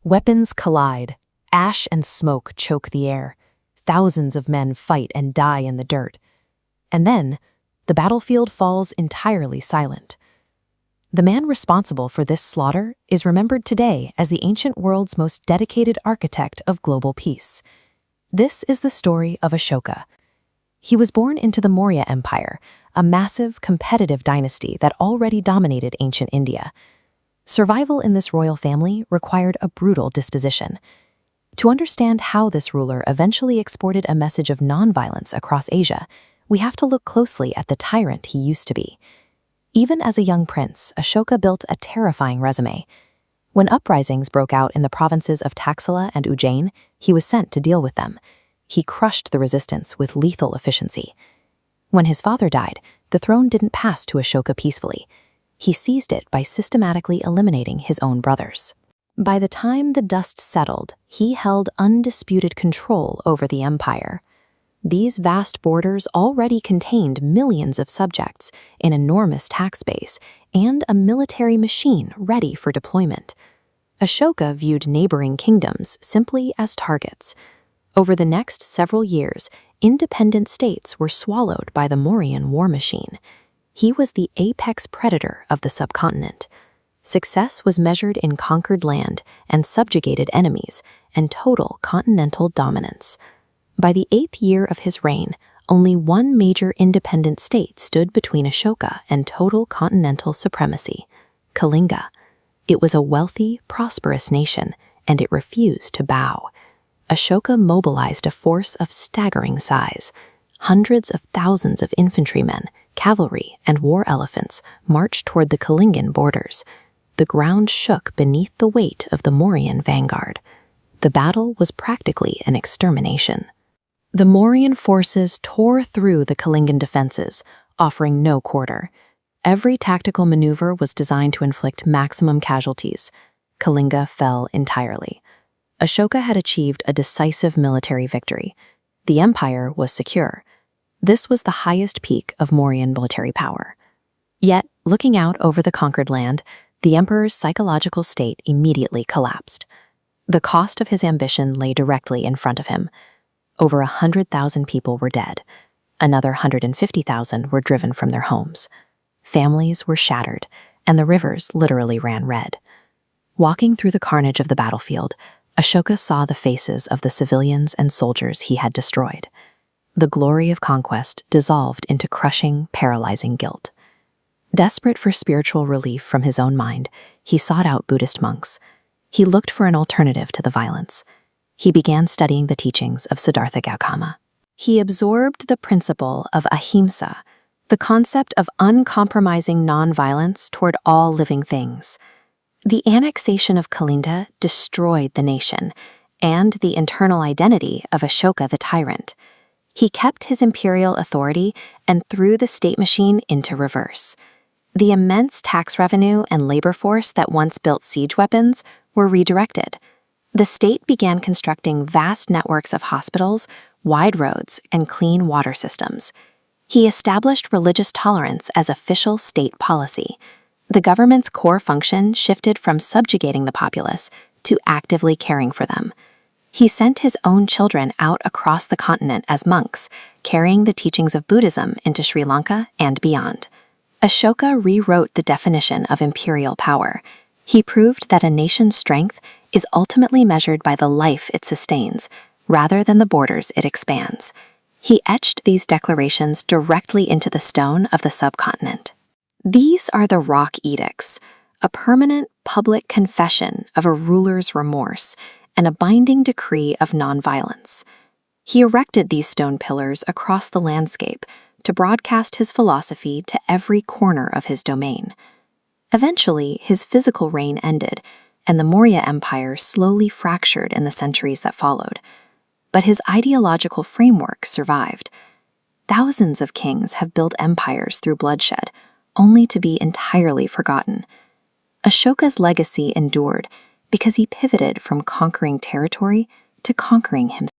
Weapons collide. Ash and smoke choke the air. Thousands of men fight and die in the dirt. And then, the battlefield falls entirely silent. The man responsible for this slaughter is remembered today as the ancient world's most dedicated architect of global peace. This is the story of Ashoka. He was born into the Maurya Empire, a massive, competitive dynasty that already dominated ancient India. Survival in this royal family required a brutal disposition. To understand how this ruler eventually exported a message of nonviolence across Asia, we have to look closely at the tyrant he used to be. Even as a young prince, Ashoka built a terrifying resume. When uprisings broke out in the provinces of Taxila and Ujjain, he was sent to deal with them. He crushed the resistance with lethal efficiency. When his father died, the throne didn't pass to Ashoka peacefully. He seized it by systematically eliminating his own brothers. By the time the dust settled, he held undisputed control over the empire. These vast borders already contained millions of subjects, an enormous tax base, and a military machine ready for deployment. Ashoka viewed neighboring kingdoms simply as targets. Over the next several years, independent states were swallowed by the Mauryan war machine. He was the apex predator of the subcontinent. Success was measured in conquered land and subjugated enemies, and total continental dominance. By the 8th year of his reign, only one major independent state stood between Ashoka and total continental supremacy: Kalinga. It was a wealthy, prosperous nation, and it refused to bow. Ashoka mobilized a force of staggering size. Hundreds of thousands of infantrymen, cavalry, and war elephants marched toward the Kalingan borders. The ground shook beneath the weight of the Mauryan vanguard. The battle was practically an extermination. The Mauryan forces tore through the Kalingan defenses, offering no quarter. Every tactical maneuver was designed to inflict maximum casualties. Kalinga fell entirely. Ashoka had achieved a decisive military victory. The empire was secure. This was the highest peak of Mauryan military power. Yet, looking out over the conquered land, the emperor's psychological state immediately collapsed. The cost of his ambition lay directly in front of him. Over 100,000 people were dead. Another 150,000 were driven from their homes. Families were shattered, and the rivers literally ran red. Walking through the carnage of the battlefield, Ashoka saw the faces of the civilians and soldiers he had destroyed. The glory of conquest dissolved into crushing, paralyzing guilt. Desperate for spiritual relief from his own mind, he sought out Buddhist monks. He looked for an alternative to the violence. He began studying the teachings of Siddhartha Gautama. He absorbed the principle of ahimsa, the concept of uncompromising nonviolence toward all living things. The annexation of Kalinga destroyed the nation and the internal identity of Ashoka the tyrant. He kept his imperial authority and threw the state machine into reverse. The immense tax revenue and labor force that once built siege weapons were redirected. The state began constructing vast networks of hospitals, wide roads, and clean water systems. He established religious tolerance as official state policy. The government's core function shifted from subjugating the populace to actively caring for them. He sent his own children out across the continent as monks, carrying the teachings of Buddhism into Sri Lanka and beyond. Ashoka rewrote the definition of imperial power. He proved that a nation's strength is ultimately measured by the life it sustains, rather than the borders it expands. He etched these declarations directly into the stone of the subcontinent. These are the rock edicts, a permanent public confession of a ruler's remorse and a binding decree of nonviolence. He erected these stone pillars across the landscape to broadcast his philosophy to every corner of his domain. Eventually, his physical reign ended, and the Maurya Empire slowly fractured in the centuries that followed. But his ideological framework survived. Thousands of kings have built empires through bloodshed, only to be entirely forgotten. Ashoka's legacy endured because he pivoted from conquering territory to conquering himself.